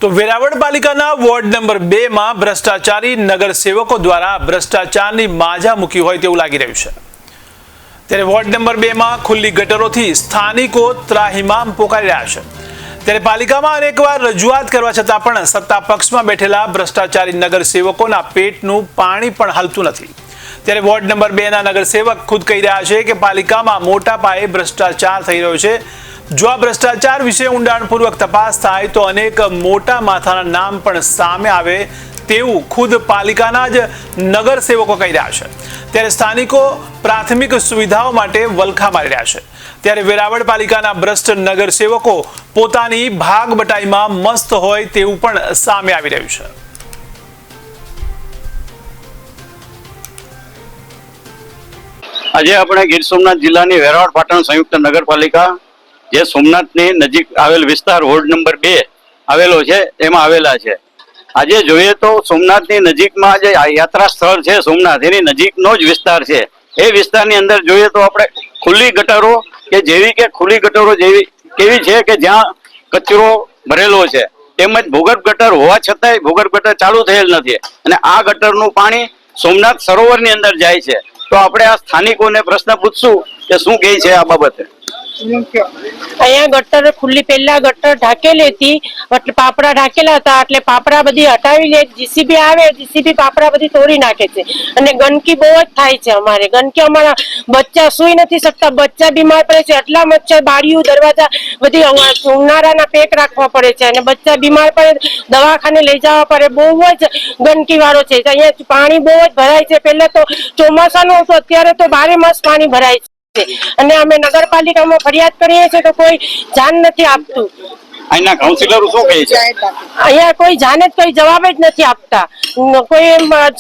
તો વેરાવળ પાલિકાના ward number 2 માં ભ્રષ્ટાચારી નગરસેવકો દ્વારા ભ્રષ્ટાચારની માજા મૂકી હોય તેવું લાગી રહ્યું છે। ત્યારે વોર્ડ નંબર 2 માં ખુલ્લી ગટરોથી સ્થાનિકો ત્રાહિમામ પોકારી રહ્યા છે। ત્યારે પાલિકામાં અનેકવાર રજૂઆત કરવા છતાં પણ સત્તા પક્ષમાં બેઠેલા ભ્રષ્ટાચારી નગરસેવકોના પેટનું પાણી પણ હલતું નથી। ત્યારે વોર્ડ નંબર 2 ના નગરસેવક ખુદ કહી રહ્યા છે કે પાલિકામાં મોટા પાયે ભ્રષ્ટાચાર થઈ રહ્યો છે। જો આ ભ્રષ્ટાચાર વિશે ઊંડાણપૂર્વક તપાસ થાય તો અનેક મોટા માથાના નામ પણ સામે આવે તેવું ખુદ પાલિકાના જ નગરસેવકો કહી રહ્યા છે। ત્યારે સ્થાનિકો પ્રાથમિક સુવિધાઓ માટે વલખા મારી રહ્યા છે। ત્યારે વેરાવળ પાલિકાના ભ્રષ્ટ નગરસેવકો પોતાની ભાગ બટાઈમાં મસ્ત હોય તેવું પણ સામે આવી રહ્યું છે। આજે આપણે ગીર સોમનાથ જિલ્લાની વેરાવળ પાટણ સંયુક્ત નગરપાલિકા જે સોમનાથની નજીક આવેલ વિસ્તાર વોર્ડ નંબર 2 આવેલો છે એમાં આવેલા છે। આજે જોઈએ તો સોમનાથની નજીકમાં જે યાત્રા સ્થળ છે સોમનાથ એની નજીકનો જ વિસ્તાર છે। એ વિસ્તારની અંદર જોઈએ તો આપણે ખુલ્લી ગટરો કે જેવી કેવી છે કે જ્યાં કચરો ભરેલો છે તેમજ ભૂગર્ભ ગટર હોવા છતાંય ભૂગર્ભ ગટર ચાલુ થયેલ નથી અને આ ગટરનું પાણી સોમનાથ સરોવરની અંદર જાય છે। તો આપણે આ સ્થાનિકોને પ્રશ્ન પૂછશું કે શું કહે છે આ બાબતે। અહીંયા ગટર ખુલ્લી પહેલા ગટર ઢાકેલી હતી એટલે પાપડા ઢાકેલા હતા એટલે પાપડા બધી હટાવી લે જીસીબી આવે જીસીબી પાપડા બધી તોડી નાખે છે અને ગંદકી બહુ જ થાય છે। અમારે ગંદકી અમારા બચ્ચા સુઈ નથી શકતા બચ્ચા બીમાર પડે છે એટલા મચ્છર બારીઓ દરવાજા બધી ઉનાળાના પેક રાખવા પડે છે અને બચ્ચા બીમાર પડે દવાખાને લઈ જવા પડે બહુ જ ગંદકી વાળો છે। અહીંયા પાણી બહુ જ ભરાય છે પહેલા તો ચોમાસાનું હતું અત્યારે તો 12 માસ પાણી ભરાય છે અને અમે નગરપાલિકામાં ફરિયાદ કરીએ છીએ તો કોઈ ધ્યાન નથી આપતું। અહીંના કાઉન્સિલરો શું કહે છે? અહીંયા કોઈ જાણે જ કોઈ જવાબ જ નથી આપતા કોઈ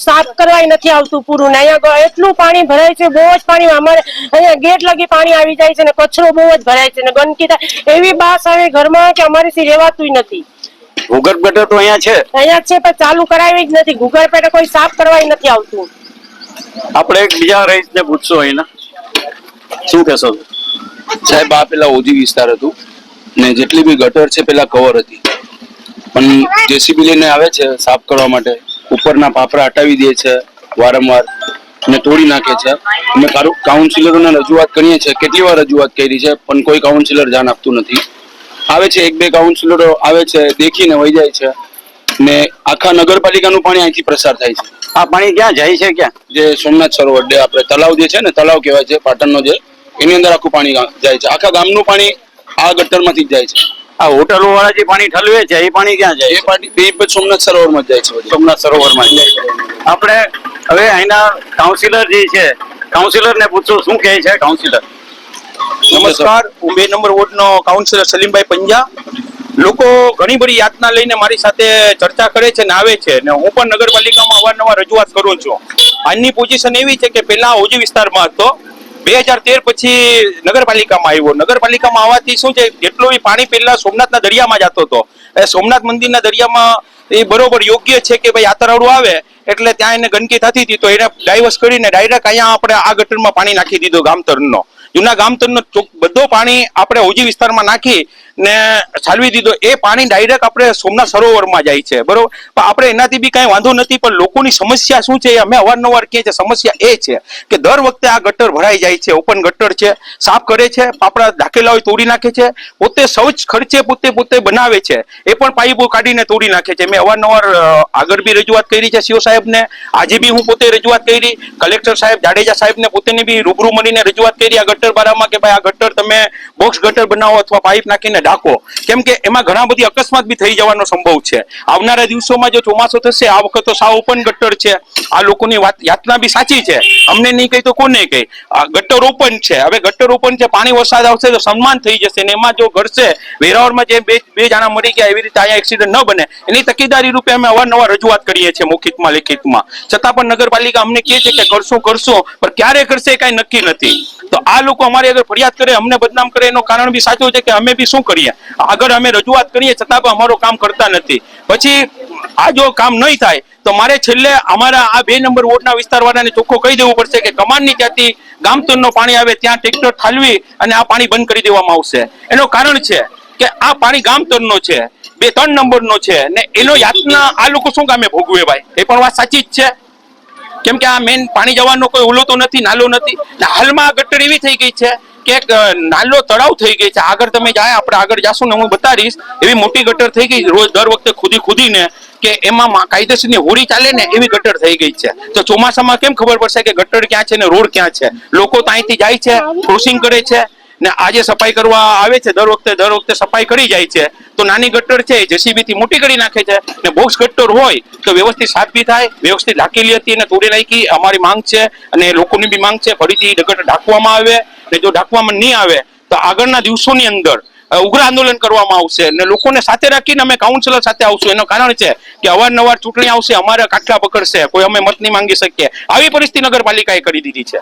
સાફ કરવા નથી આવતું પૂરું ને અહીંયા એટલું પાણી ભરાય છે બહુ જ પાણી અમારે અહીંયા ગેટ લગી પાણી આવી જાય છે ને કચરો બહુ જ ભરાય છે ને ગંદકી થાય એવી બાસ આવે ઘરમાં કે અમારીથી રહેવાતું નથી। ભૂગર્ભ ગટર તો અહીંયા છે પણ ચાલુ કરાવી જ નથી ભૂગર્ભ ગટર કોઈ સાફ કરવા નથી આવતું। આપણે એક બીજા રહીશને પૂછશું અહીંના શું કહેશો સાહેબ? આ પેલા ઓજી વિસ્તાર હતું ને જેટલી બી ગટર છે પેલા કવર હતી પણ જેસીબી લઈને આવે છે સાફ કરવા માટે ઉપરના પાપરા હટાવી દે છે વારંવાર ને તોડી નાખે છે। અમે કાઉન્સિલરોને રજૂઆત કરીએ છીએ કેટલી વાર રજૂઆત કરી છે પણ કોઈ કાઉન્સિલર ધ્યાન આપતું નથી। આવે છે 1-2 કાઉન્સિલરો આવે છે દેખીને વહી જાય છે ને આખા નગરપાલિકાનું પાણી અહીંથી પ્રસાર થાય છે। આ પાણી ક્યાં જાય છે? ક્યાં? જે સોમનાથ સરોવર આપણે તલાવ જે છે ને તલાવ કહેવાય છે પાટણનો જે એની અંદર આખું પાણી જાય છે આખા ગામનું પાણી આ ગટરમાંથી જ જાય છે। આ હોટલો વાળા જે પાણી ઠલવે છે એ પાણી ક્યાં જાય? એ પાણી સોમનાથ સરોવરમાં જ જાય છે। સોમનાથ સરોવરમાં જાય છે। આપણે હવે અહીંના કાઉન્સિલર જે છે કાઉન્સિલરને પૂછો શું કહે છે કાઉન્સિલર? નમસ્કાર, હું 2 નંબર વોર્ડનો કાઉન્સિલર સલીમભાઈ પંજા। લોકો ઘણી બધી યાતના લઈને મારી સાથે ચર્ચા કરે છે ને આવે છે ને હું પણ નગરપાલિકામાં અવારનવાર રજૂઆત કરું છું। આજની પોઝિશન એવી છે કે પહેલા ઓજી વિસ્તારમાં હતો 2013 પછી નગરપાલિકામાં આવ્યો। નગરપાલિકામાં આવવાથી શું છે જેટલું પાણી પહેલા સોમનાથના દરિયામાં જતો હતો એ સોમનાથ મંદિરના દરિયામાં એ બરોબર યોગ્ય છે કે ભાઈ યાત્રાળુ આવે એટલે ત્યાં એને ગંદકી થતી હતી તો એને ડાયવર્સ કરીને ડાયરેક્ટ અહીંયા આપણે આ ગટરમાં પાણી નાખી દીધું ગામતરનો જૂના ગામતરનો બધો પાણી આપણે ઓજી વિસ્તારમાં નાખી ને ચાલવી દીધો। એ પાણી ડાયરેક્ટ આપણે સોમનાથ સરોવરમાં જાય છે બરોબર પણ આપણે એનાથી બી કઈ વાંધો નથી પણ લોકોની સમસ્યા શું છે અમે અવારનવાર કહે છે સમસ્યા એ છે કે દર વખતે આ ગટર ભરાઈ જાય છે ઓપન ગટર છે સાફ કરે છે પાપડા ઢાકેલા હોય તોડી નાખે છે પોતે શૌચ ખર્ચે પોતે બનાવે છે એ પણ પાઇપો કાઢીને તોડી નાખે છે। મેં અવારનવાર આગળ બી રજૂઆત કરી છે સીઓ સાહેબને આજે બી હું પોતે રજૂઆત કરી કલેક્ટર સાહેબ જાડેજા સાહેબને પોતેની બી રૂબરૂ મળીને રજૂઆત કરી આ ગટર બારામાં કે ભાઈ આ ગટર તમે બોક્સ ગટર બનાવો અથવા પાઇપ નાખીને ઢાંકો કેમ કે એમાં ઘણા બધી અકસ્માત બી થઈ જવાનો સંભવ છે। આવનારા દિવસોમાં જો ચોમાસું થશે આ વખત તો સાવ ઓપન ગટર છે આ લોકોની યાતના બી સાચી છે અમને નહીં કહી તો કોને કહી ગટર ઓપન છે હવે ગટર ઓપન છે પાણી વરસાદ આવશે તો સન્માન થઈ જશે ને એમાં જો ઘડશે વેરાવળમાં જે બે જણા મરી ગયા એવી રીતે અહીંયા એક્સિડન્ટ ન બને એની તકેદારી રૂપે અમે અવારનવાર રજૂઆત કરીએ છીએ મૌખિકમાં લેખિતમાં છતાં પણ નગરપાલિકા અમને કહે છે કે કરશું પણ ક્યારે કરશે કઈ નક્કી નથી। તો આ લોકો અમારી આગળ ફરિયાદ કરે અમને બદનામ કરે એનું કારણ બી સાચું છે કે અમે બી શું કરીએ આગળ અમે રજૂઆત કરીએ છતાં પણ અમારું કામ કરતા નથી। પછી આ જો કામ નહીં થાય તો મારે છેલ્લે અમારા આ 2 નંબર વોર્ડના વિસ્તારવાળાને ચોખ્ખો કહી દેવું પડશે કે કમાનની ત્યાંથી ગામતરનો પાણી આવે ત્યાં ટ્રેક્ટર ઠાલવી અને આ પાણી બંધ કરી દેવામાં આવશે। એનું કારણ છે કે આ પાણી ગામતરનો છે 2-3 નંબરનો છે ને એનો યાતના આ લોકો શું કામે ભોગવે ભાઈ? એ પણ વાત સાચી જ છે. કેમ કે આ મેન પાણી જવાનો કોઈ ઓલો તો નથી, નાલો નથી. ને હાલમાં આ ગટર એવી થઈ ગઈ છે કે એક નાલો તળાવ થઈ ગઈ છે. આગળ તમે જાય, આપણે આગળ જાશું ને હું બતાવીશ, એવી મોટી ગટર થઈ ગઈ રોજ દર વખતે ખુદીને કે એમાં કાયદેસરની હોડી ચાલે ને એવી ગટર થઈ ગઈ છે. તો ચોમાસામાં કેમ ખબર પડશે કે ગટર ક્યાં છે ને રોડ ક્યાં છે? લોકો તો અહીંથી જાય છે, ક્રોસિંગ કરે છે ને આજે સફાઈ કરવા આવે છે, દર વખતે સફાઈ કરી જાય છે. તો નાની ગટર છે જેસીબી થી મોટી કરી નાખે છે. ને બોક્સ ગટર હોય તો વ્યવસ્થિત સાફ બી થાય, વ્યવસ્થિત ઢાંકેલી હતી અને તોડી નાખી. અમારી માંગ છે અને લોકોની બી માંગ છે ફરીથી ગટર ઢાંકવામાં આવે. ને જો ઢાંકવામાં નહીં આવે તો આગળના દિવસોની અંદર ઉગ્ર આંદોલન કરવામાં આવશે અને લોકોને સાથે રાખીને અમે કાઉન્સિલર સાથે આવશું. એનું કારણ છે કે અવારનવાર ચૂંટણી આવશે, અમારે કાટલા પકડશે, કોઈ અમે મત નહીં માંગી શકીએ. આવી પરિસ્થિતિ નગરપાલિકાએ કરી દીધી છે.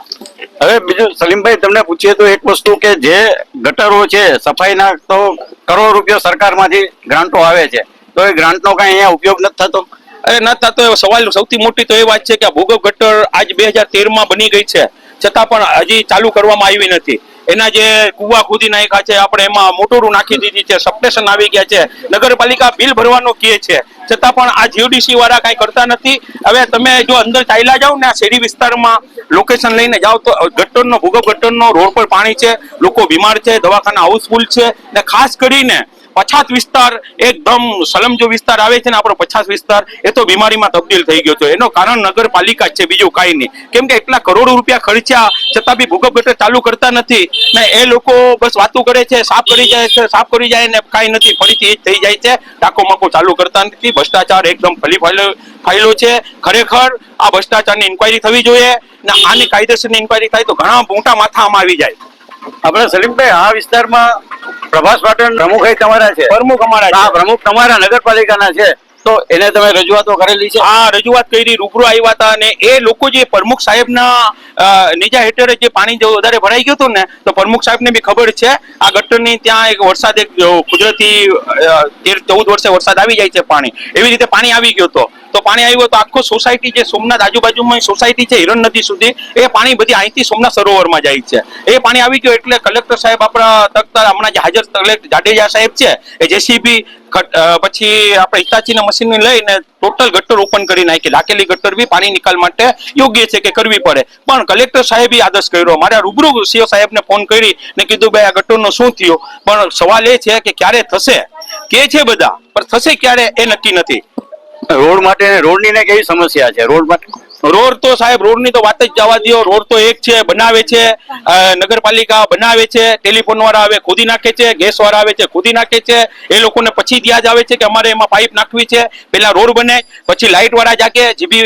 હવે બીજું સલીમભાઈ તમને પૂછીએ તો એક વસ્તુ કે જે ગટરો છે સફાઈના તો કરોડો રૂપિયા સરકારમાંથી ગ્રાન્ટો આવે છે, તો એ ગ્રાન્ટનો કઈ અહીંયા ઉપયોગ નથી થતો? અરે ન થતો એ સવાલ સૌથી મોટી તો એ વાત છે કે આ ભૂગર્ભ ગટર આજ 2013 બની ગઈ છે, છતાં પણ હજી ચાલુ કરવામાં આવી નથી. એના જે કુવા ખોદી નાખ્યા છે, આપણે એમાં મોટરું નાખી દીધી છે, સબસ્ટેશન આવી ગયા છે, નગરપાલિકા બિલ ભરવાનો કહે છે, છતાં પણ આ જીઓડીસી વાળા કઈ કરતા નથી. હવે તમે જો અંદર ચાલ્યા જાઓ ને આ શહેરી વિસ્તારમાં લોકેશન લઈને જાઓ તો ગટરનો ભૂગર્ભ ગટરનો રોડ પર પાણી છે, લોકો બીમાર છે, દવાખાના હાઉસફુલ છે. ને ખાસ કરીને પછાત વિસ્તાર, એકદમ સલમજો વિસ્તાર આવે છે ને આપણો પછાત વિસ્તાર, એ તો બીમારીમાં તબદીલ થઈ ગયો છે. એનું કારણ નગરપાલિકા છે, બીજું કાંઈ નહીં. કેમ કે એટલા કરોડો રૂપિયા ખર્ચ્યા છતાં બી ભૂગર્ભ ગટર ચાલુ કરતા નથી ને એ લોકો બસ વાતો કરે છે, સાફ કરી જાય ને કાંઈ નથી, ફરીથી એ જ થઈ જાય છે. ટાંકો માકો ચાલુ કરતા નથી. ભ્રષ્ટાચાર એકદમ ફાયલો છે. ખરેખર આ ભ્રષ્ટાચારની ઇન્કવાયરી થવી જોઈએ ને આની કાયદેસરની ઇન્કવાયરી થાય તો ઘણા મોટા માથા આમાં આવી જાય. આપણે સલીમભાઈ આ વિસ્તારમાં પ્રભાસ પાટણ પ્રમુખ તમારા છે? પ્રમુખ અમારા છે. હા, પ્રમુખ તમારા નગરપાલિકાના છે, તો એને તમે રજૂઆતો કરેલી છે? હા, રજૂઆત કરી, રૂબરૂ આવ્યા હતા અને એ લોકો જે પ્રમુખ સાહેબના નીચા હેઠળ જે પાણી વધારે ભરાઈ ગયું હતું ને, તો પ્રમુખ સાહેબને બી ખબર છે આ ગટરની ત્યાં એક વરસાદ, એક કુદરતી 13-14 વર્ષે વરસાદ આવી જાય છે પાણી, એવી રીતે પાણી આવી ગયો હતો. તો પાણી આવ્યું તો આખો સોસાયટી જે સોમનાથ આજુબાજુમાં સોસાયટી છે હિરણ નદી સુધી, એ પાણી બધી અહીંથી સોમનાથ સરોવરમાં જાય છે. એ પાણી આવી ગયું એટલે કલેક્ટર સાહેબ આપણા તકતા હમણાં જે હાજર કલેક્ટર જાડેજા સાહેબ છે એ જેસીબી પછી આપણે હિતાચીના મશીન લઈને ટોટલ ગટર ઓપન કરી નાખી. ઢાકેલી ગટર બી પાણી નિકાલ માટે યોગ્ય છે કે કરવી પડે, પણ કલેક્ટર સાહેબે આદેશ કર્યો. મારે રૂબરૂ સીઓ સાહેબને ફોન કરી ને કીધું ભાઈ આ ગટરનો શું થયું, પણ સવાલ એ છે કે ક્યારે થશે, કે છે બધા પણ થશે ક્યારે એ નક્કી નથી. રોડ માટે, રોડની ને કેવી સમસ્યા છે? રોડ માટે રોડ તો સાહેબ રોડની તો વાત જ જવા દો. રોડ તો એક છે, બનાવે છે નગરપાલિકા, બનાવે છે, ટેલિફોન વાળા આવે ખોદી નાખે છે, ગેસ વાળા આવે છે ખોદી નાખે છે. એ લોકોને પછી ત્યાં જ આવે છે કે અમારે એમાં પાઇપ નાખવી છે. પેલા રોડ બને, પછી લાઇટ વાળા જાગે, જીબી